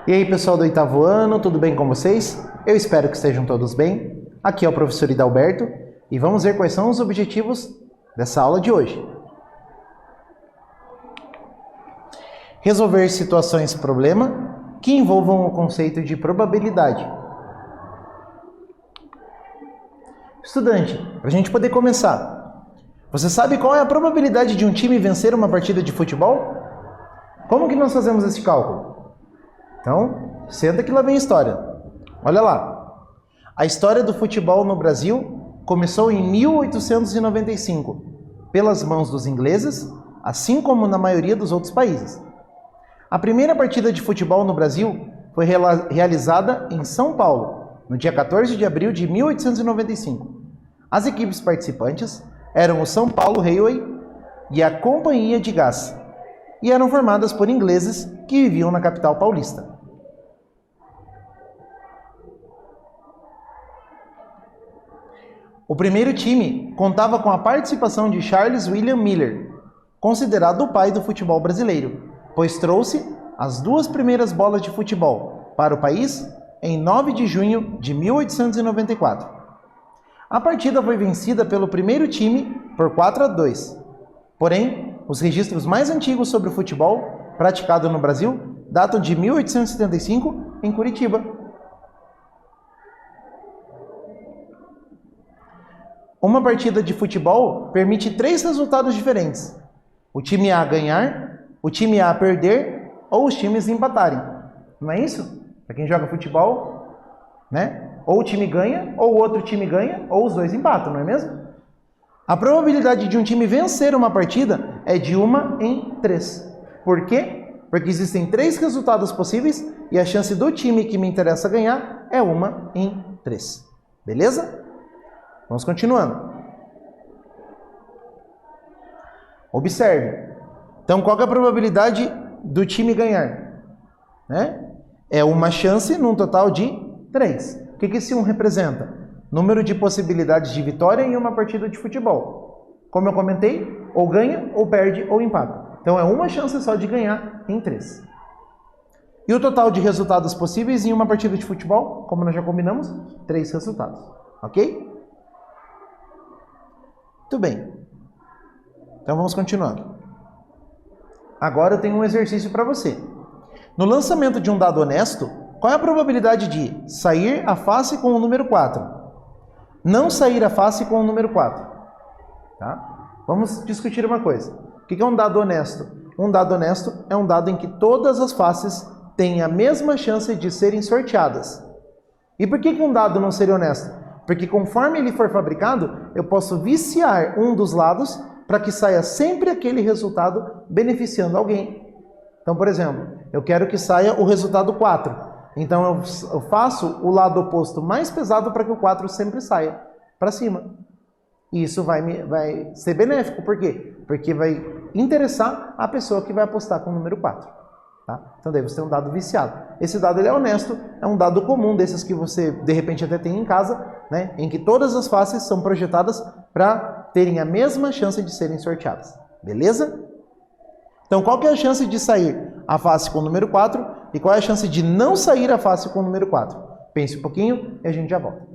E aí, pessoal do oitavo ano, tudo bem com vocês? Eu espero que estejam todos bem. Aqui é o professor Hidalberto e vamos ver quais são os objetivos dessa aula de hoje. Resolver situações problema que envolvam o conceito de probabilidade. Estudante, para a gente poder começar, você sabe qual é a probabilidade de um time vencer uma partida de futebol? Como que nós fazemos esse cálculo? Então, senta que lá vem a história. Olha lá. A história do futebol no Brasil começou em 1895, pelas mãos dos ingleses, assim como na maioria dos outros países. A primeira partida de futebol no Brasil foi realizada em São Paulo, no dia 14 de abril de 1895. As equipes participantes eram o São Paulo Railway e a Companhia de Gás, e eram formadas por ingleses que viviam na capital paulista. O primeiro time contava com a participação de Charles William Miller, considerado o pai do futebol brasileiro, pois trouxe as duas primeiras bolas de futebol para o país em 9 de junho de 1894. A partida foi vencida pelo primeiro time por 4-2. Porém, os registros mais antigos sobre o futebol praticado no Brasil datam de 1875 em Curitiba. Uma partida de futebol permite 3 resultados diferentes: o time A ganhar, o time A perder ou os times empatarem. Não é isso? Para quem joga futebol, né? Ou o time ganha, ou o outro time ganha, ou os dois empatam, não é mesmo? A probabilidade de um time vencer uma partida é de 1 em 3. Por quê? Porque existem 3 resultados possíveis e a chance do time que me interessa ganhar é 1 em 3. Beleza? Vamos continuando. Observe. Então, qual é a probabilidade do time ganhar? É uma chance num total de 3. O que esse 1 representa? Número de possibilidades de vitória em uma partida de futebol. Como eu comentei, ou ganha, ou perde, ou empata. Então é uma chance só de ganhar em 3. E o total de resultados possíveis em uma partida de futebol, como nós já combinamos, 3 resultados. Ok? Muito bem. Então vamos continuando. Agora eu tenho um exercício para você. No lançamento de um dado honesto, qual é a probabilidade de sair a face com o número 4? Não sair a face com o número 4. Tá? Vamos discutir uma coisa. O que é um dado honesto? Um dado honesto é um dado em que todas as faces têm a mesma chance de serem sorteadas. E por que um dado não seria honesto? Porque conforme ele for fabricado, eu posso viciar um dos lados para que saia sempre aquele resultado beneficiando alguém. Então, por exemplo, eu quero que saia o resultado 4. Então eu faço o lado oposto mais pesado para que o 4 sempre saia para cima. E isso vai ser benéfico. Por quê? Porque vai interessar a pessoa que vai apostar com o número 4. Tá? Então daí você tem um dado viciado. Esse dado ele é honesto, é um dado comum desses que você de repente até tem em casa, né? Em que todas as faces são projetadas para terem a mesma chance de serem sorteadas. Beleza? Então qual que é a chance de sair a face com o número 4 e qual é a chance de não sair a face com o número 4? Pense um pouquinho e a gente já volta.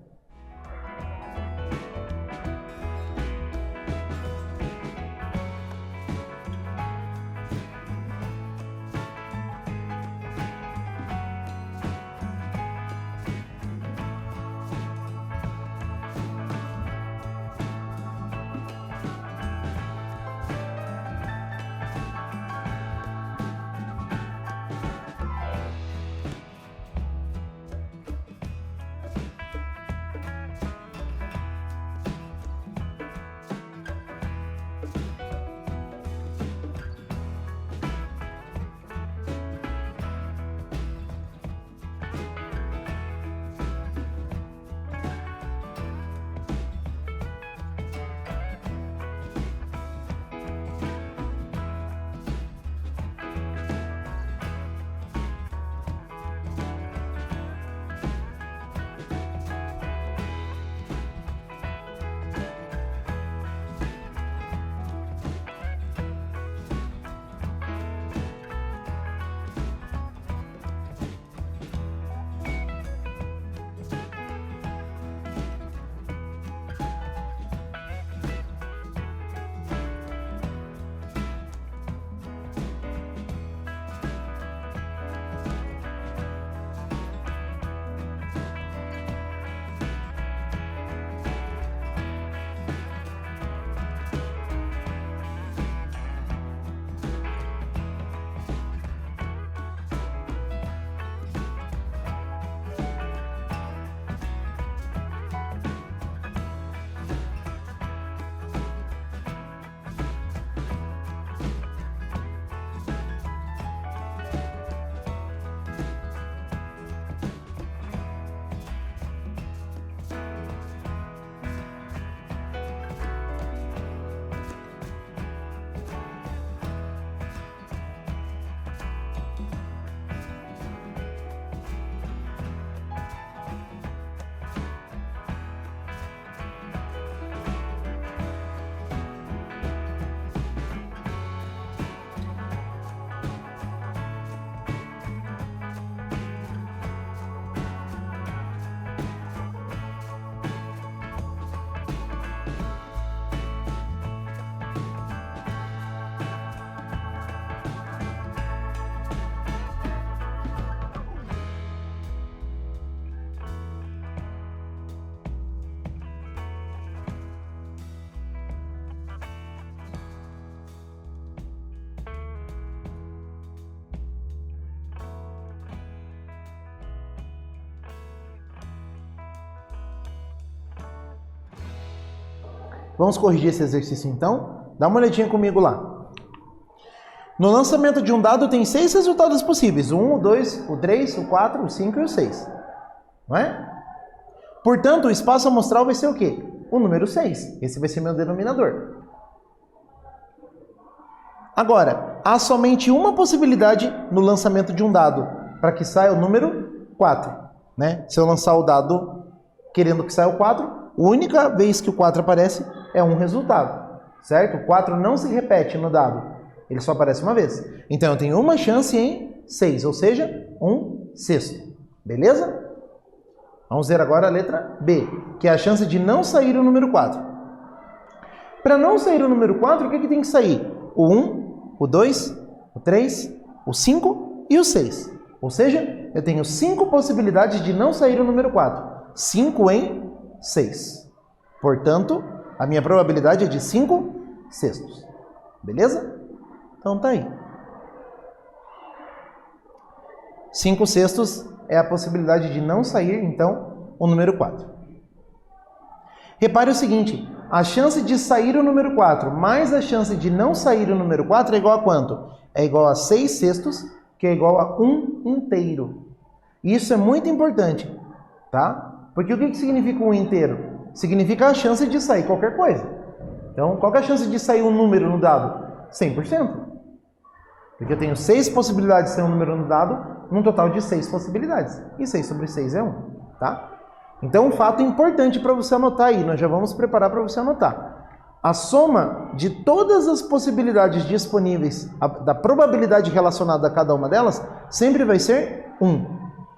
Vamos corrigir esse exercício então? Dá uma olhadinha comigo lá. No lançamento de um dado tem 6 resultados possíveis. O 1, o 2, o 3, o 4, o 5 e o 6. Não é? Portanto, o espaço amostral vai ser o quê? O número 6. Esse vai ser meu denominador. Agora, há somente uma possibilidade no lançamento de um dado para que saia o número 4. Né? Se eu lançar o dado querendo que saia o 4, a única vez que o 4 aparece é um resultado. Certo? O 4 não se repete no dado. Ele só aparece uma vez. Então, eu tenho uma chance em 6, ou seja, 1/6. Beleza? Vamos ver agora a letra B, que é a chance de não sair o número 4. Para não sair o número 4, o que tem que sair? O 1, o 2, o 3, o 5 e o 6. Ou seja, eu tenho 5 possibilidades de não sair o número 4. 5 em 6. Portanto, a minha probabilidade é de 5/6. Beleza? Então tá aí. 5/6 é a possibilidade de não sair, então, o número 4. Repare o seguinte, a chance de sair o número 4 mais a chance de não sair o número 4 é igual a quanto? É igual a 6/6, que é igual a 1 inteiro. Isso é muito importante, tá? Porque o que significa 1 inteiro? Significa a chance de sair qualquer coisa. Então, qual é a chance de sair um número no dado? 100%. Porque eu tenho 6 possibilidades de ser um número no dado, num total de 6 possibilidades. E 6/6 é 1, tá? Então, um fato importante para você anotar aí, nós já vamos preparar para você anotar. A soma de todas as possibilidades disponíveis, da probabilidade relacionada a cada uma delas, sempre vai ser 1.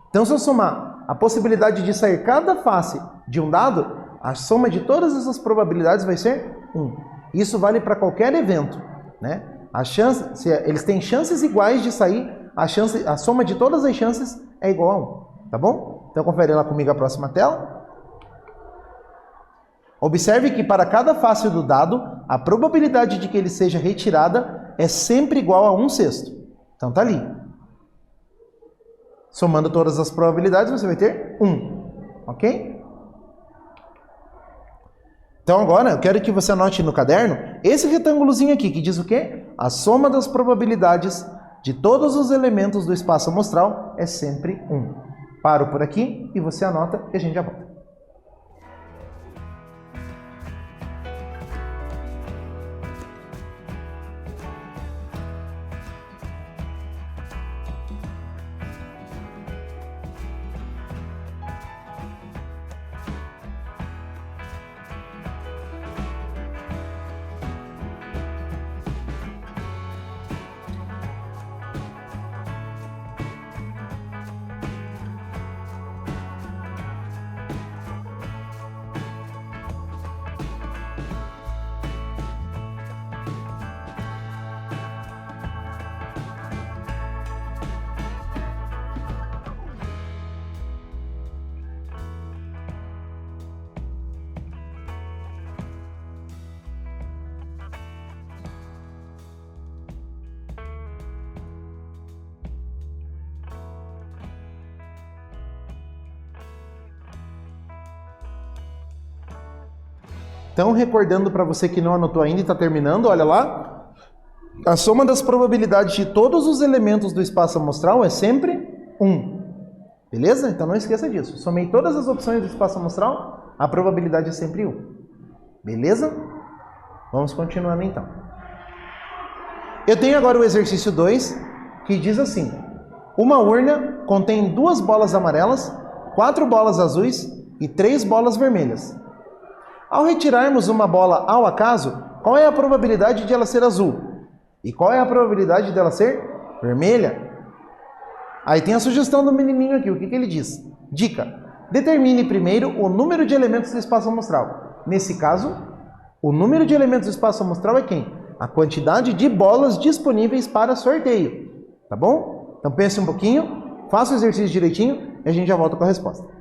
Então, se eu somar a possibilidade de sair cada face de um dado, a soma de todas essas probabilidades vai ser 1. Isso vale para qualquer evento, né? A chance, se eles têm chances iguais de sair, a soma de todas as chances é igual a 1, tá bom? Então confere lá comigo a próxima tela. Observe que para cada face do dado, a probabilidade de que ele seja retirada é sempre igual a 1/6. Então tá ali. Somando todas as probabilidades, você vai ter 1, ok? Então agora eu quero que você anote no caderno esse retângulozinho aqui, que diz o quê? A soma das probabilidades de todos os elementos do espaço amostral é sempre 1. Paro por aqui e você anota e a gente já volta. Então, recordando para você que não anotou ainda e está terminando, olha lá. A soma das probabilidades de todos os elementos do espaço amostral é sempre 1. Beleza? Então não esqueça disso. Somei todas as opções do espaço amostral, a probabilidade é sempre 1. Beleza? Vamos continuando então. Eu tenho agora o exercício 2, que diz assim. Uma urna contém 2 bolas amarelas, 4 bolas azuis e 3 bolas vermelhas. Ao retirarmos uma bola ao acaso, qual é a probabilidade de ela ser azul? E qual é a probabilidade dela ser vermelha? Aí tem a sugestão do menininho aqui, o que ele diz? Dica: determine primeiro o número de elementos do espaço amostral. Nesse caso, o número de elementos do espaço amostral é quem? A quantidade de bolas disponíveis para sorteio. Tá bom? Então pense um pouquinho, faça o exercício direitinho e a gente já volta com a resposta.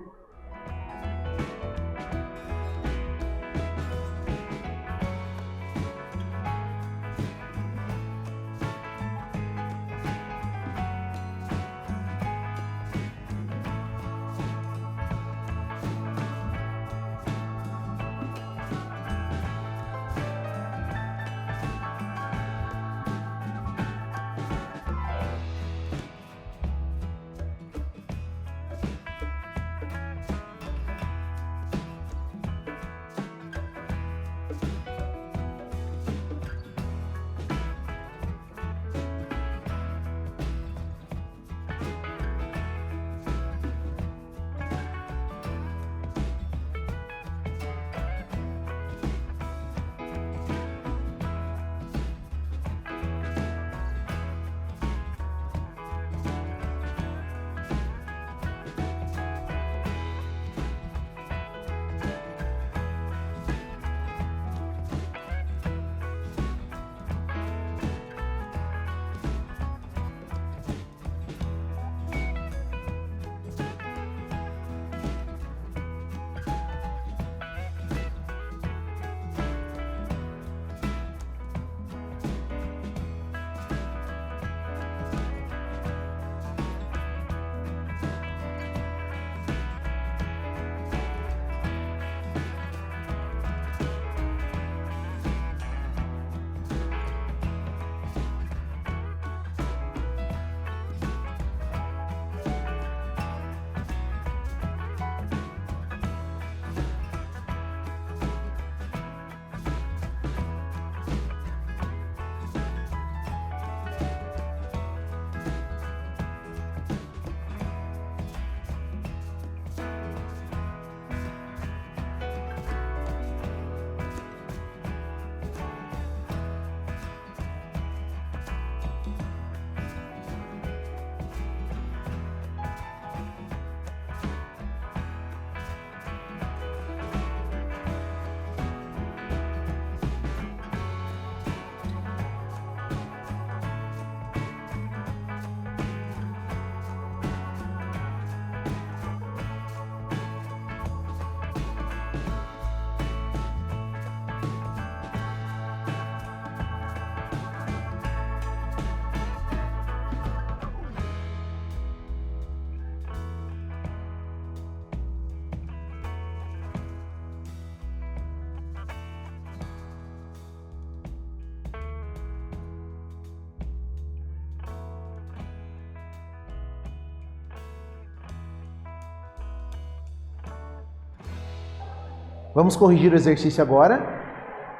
Vamos corrigir o exercício agora.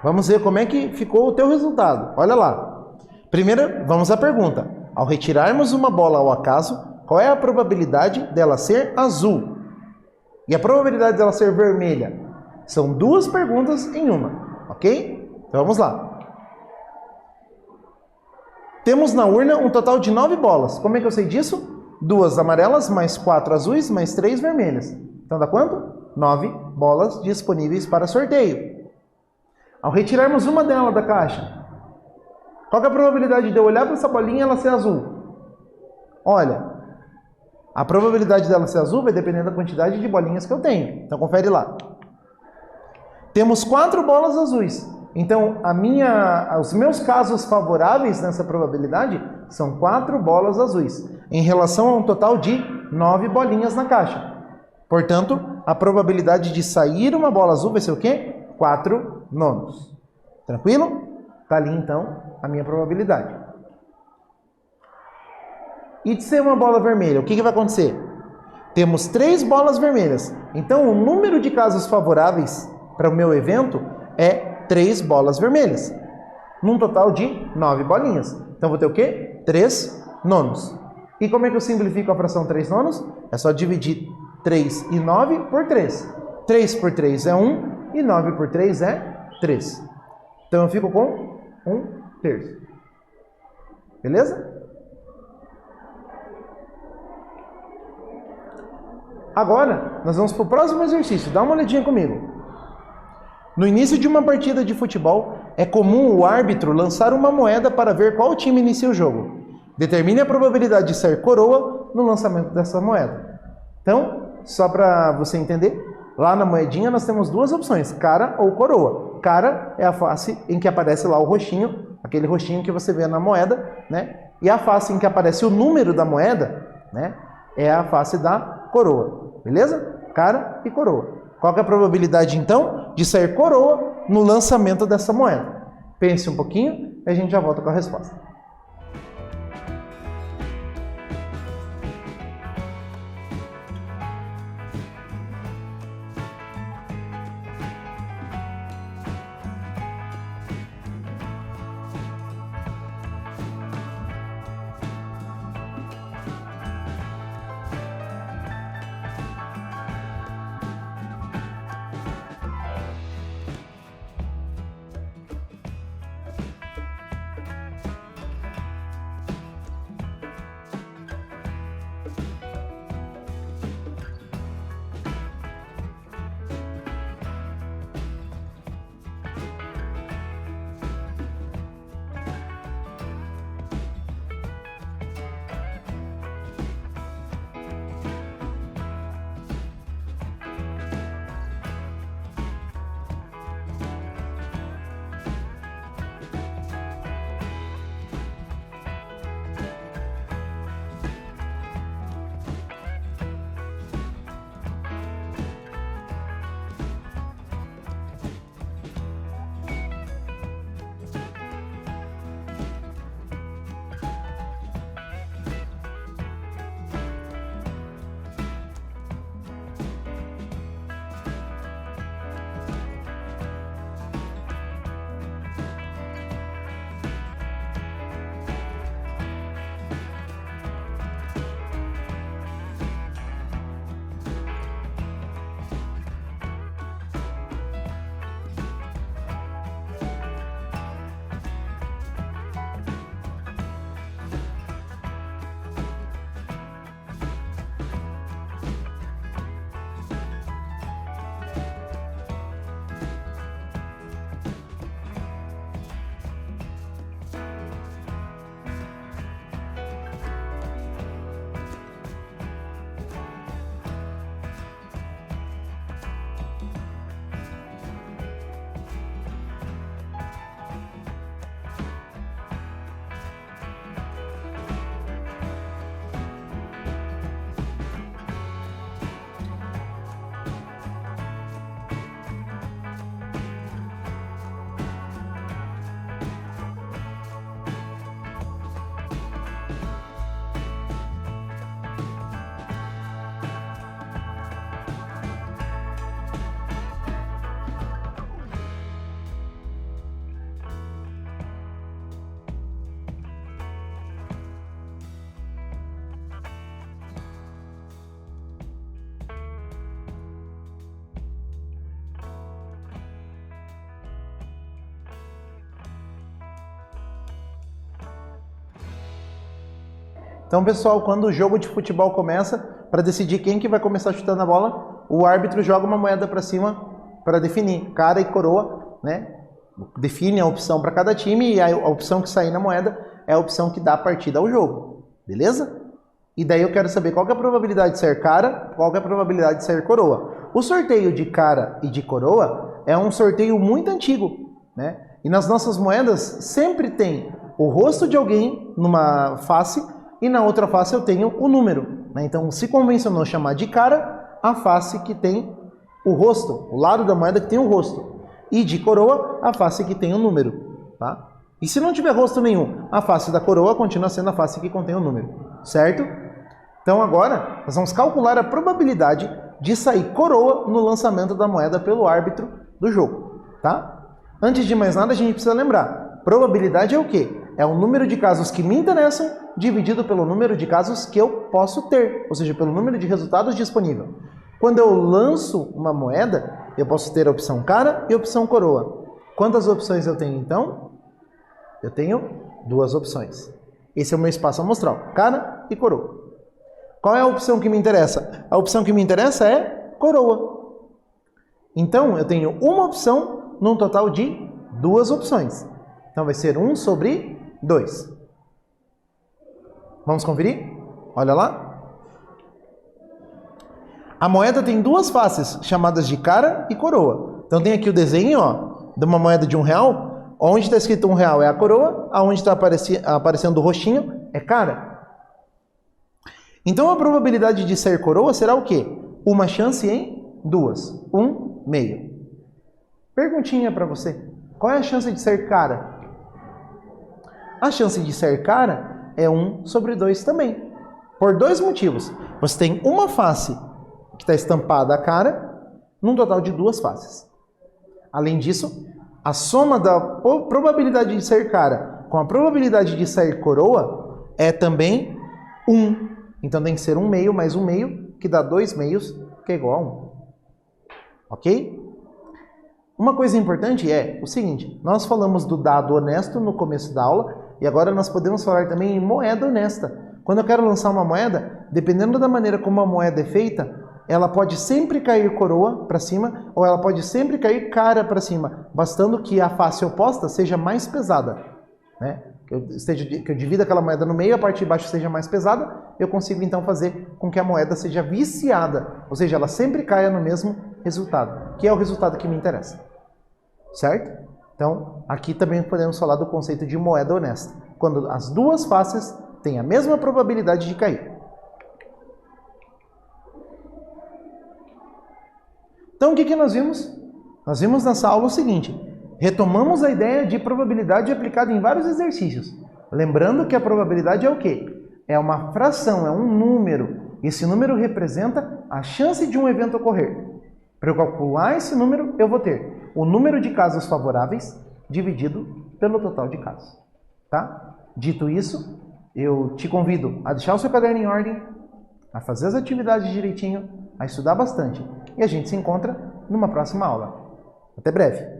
Vamos ver como é que ficou o teu resultado. Olha lá. Primeiro, vamos à pergunta. Ao retirarmos uma bola ao acaso, qual é a probabilidade dela ser azul? E a probabilidade dela ser vermelha? São duas perguntas em uma, ok? Então vamos lá. Temos na urna um total de 9 bolas. Como é que eu sei disso? 2 amarelas, mais 4 azuis, mais 3 vermelhas. Então dá quanto? 9 bolas disponíveis para sorteio. Ao retirarmos uma delas da caixa, qual é a probabilidade de eu olhar para essa bolinha e ela ser azul? Olha, a probabilidade dela ser azul vai depender da quantidade de bolinhas que eu tenho. Então confere lá. Temos 4 bolas azuis. Então, os meus casos favoráveis nessa probabilidade são 4 bolas azuis, em relação a um total de 9 bolinhas na caixa. Portanto, a probabilidade de sair uma bola azul vai ser o quê? 4 nonos. Tranquilo? Está ali, então, a minha probabilidade. E de ser uma bola vermelha, o que vai acontecer? Temos 3 bolas vermelhas. Então, o número de casos favoráveis para o meu evento é 3 bolas vermelhas, num total de 9 bolinhas. Então, vou ter o quê? 3 nonos. E como é que eu simplifico a fração 3 nonos? É só dividir 3 e 9 por 3. 3 por 3 é 1 e 9 por 3 é 3. Então, eu fico com 1/3. Beleza? Agora, nós vamos para o próximo exercício. Dá uma olhadinha comigo. No início de uma partida de futebol, é comum o árbitro lançar uma moeda para ver qual time inicia o jogo. Determine a probabilidade de sair coroa no lançamento dessa moeda. Então, só para você entender, lá na moedinha nós temos duas opções, cara ou coroa. Cara é a face em que aparece lá o roxinho, aquele roxinho que você vê na moeda, né? E a face em que aparece o número da moeda, né? É a face da coroa. Beleza? Cara e coroa. Qual que é a probabilidade, então, de sair coroa no lançamento dessa moeda? Pense um pouquinho e a gente já volta com a resposta. Então, pessoal, quando o jogo de futebol começa, para decidir quem que vai começar chutando a bola, o árbitro joga uma moeda para cima para definir cara e coroa, né? Define a opção para cada time e a opção que sair na moeda é a opção que dá a partida ao jogo, beleza? E daí eu quero saber qual que é a probabilidade de ser cara, qual que é a probabilidade de ser coroa. O sorteio de cara e de coroa é um sorteio muito antigo, né? E nas nossas moedas sempre tem o rosto de alguém numa face e na outra face eu tenho o número, né? Então se convencionou chamar de cara a face que tem o rosto, o lado da moeda que tem o rosto. E de coroa, a face que tem o número, tá? E se não tiver rosto nenhum, a face da coroa continua sendo a face que contém o número, certo? Então agora, nós vamos calcular a probabilidade de sair coroa no lançamento da moeda pelo árbitro do jogo, tá? Antes de mais nada, a gente precisa lembrar, probabilidade é o quê? É o número de casos que me interessam dividido pelo número de casos que eu posso ter, ou seja, pelo número de resultados disponível. Quando eu lanço uma moeda, eu posso ter a opção cara e a opção coroa. Quantas opções eu tenho então? Eu tenho 2 opções. Esse é o meu espaço amostral, cara e coroa. Qual é a opção que me interessa? A opção que me interessa é coroa. Então, eu tenho uma opção num total de 2 opções. Então, vai ser 1 sobre 2. Vamos conferir? Olha lá. A moeda tem 2 faces, chamadas de cara e coroa. Então tem aqui o desenho, ó, de uma moeda de R$1, onde está escrito R$1 é a coroa, aonde está aparecendo o roxinho é cara. Então a probabilidade de ser coroa será o quê? Uma chance em 2, 1 meio. Perguntinha para você, qual é a chance de ser cara? A chance de ser cara é 1 sobre 2 também, por 2 motivos. Você tem uma face que está estampada a cara, num total de 2 faces. Além disso, a soma da probabilidade de ser cara com a probabilidade de ser coroa é também 1. Então tem que ser 1 meio mais 1 meio, que dá 2 meios, que é igual a 1. Ok? Uma coisa importante é o seguinte, nós falamos do dado honesto no começo da aula, e agora nós podemos falar também em moeda honesta. Quando eu quero lançar uma moeda, dependendo da maneira como a moeda é feita, ela pode sempre cair coroa para cima ou ela pode sempre cair cara para cima, bastando que a face oposta seja mais pesada, né? Que eu divida aquela moeda no meio, a parte de baixo seja mais pesada, eu consigo então fazer com que a moeda seja viciada, ou seja, ela sempre caia no mesmo resultado, que é o resultado que me interessa, certo? Então, aqui também podemos falar do conceito de moeda honesta, quando as 2 faces têm a mesma probabilidade de cair. Então, o que nós vimos? Nós vimos nessa aula o seguinte, retomamos a ideia de probabilidade aplicada em vários exercícios. Lembrando que a probabilidade é o quê? É uma fração, é um número. Esse número representa a chance de um evento ocorrer. Para eu calcular esse número, eu vou ter o número de casos favoráveis dividido pelo total de casos. Tá? Dito isso, eu te convido a deixar o seu caderno em ordem, a fazer as atividades direitinho, a estudar bastante. E a gente se encontra numa próxima aula. Até breve!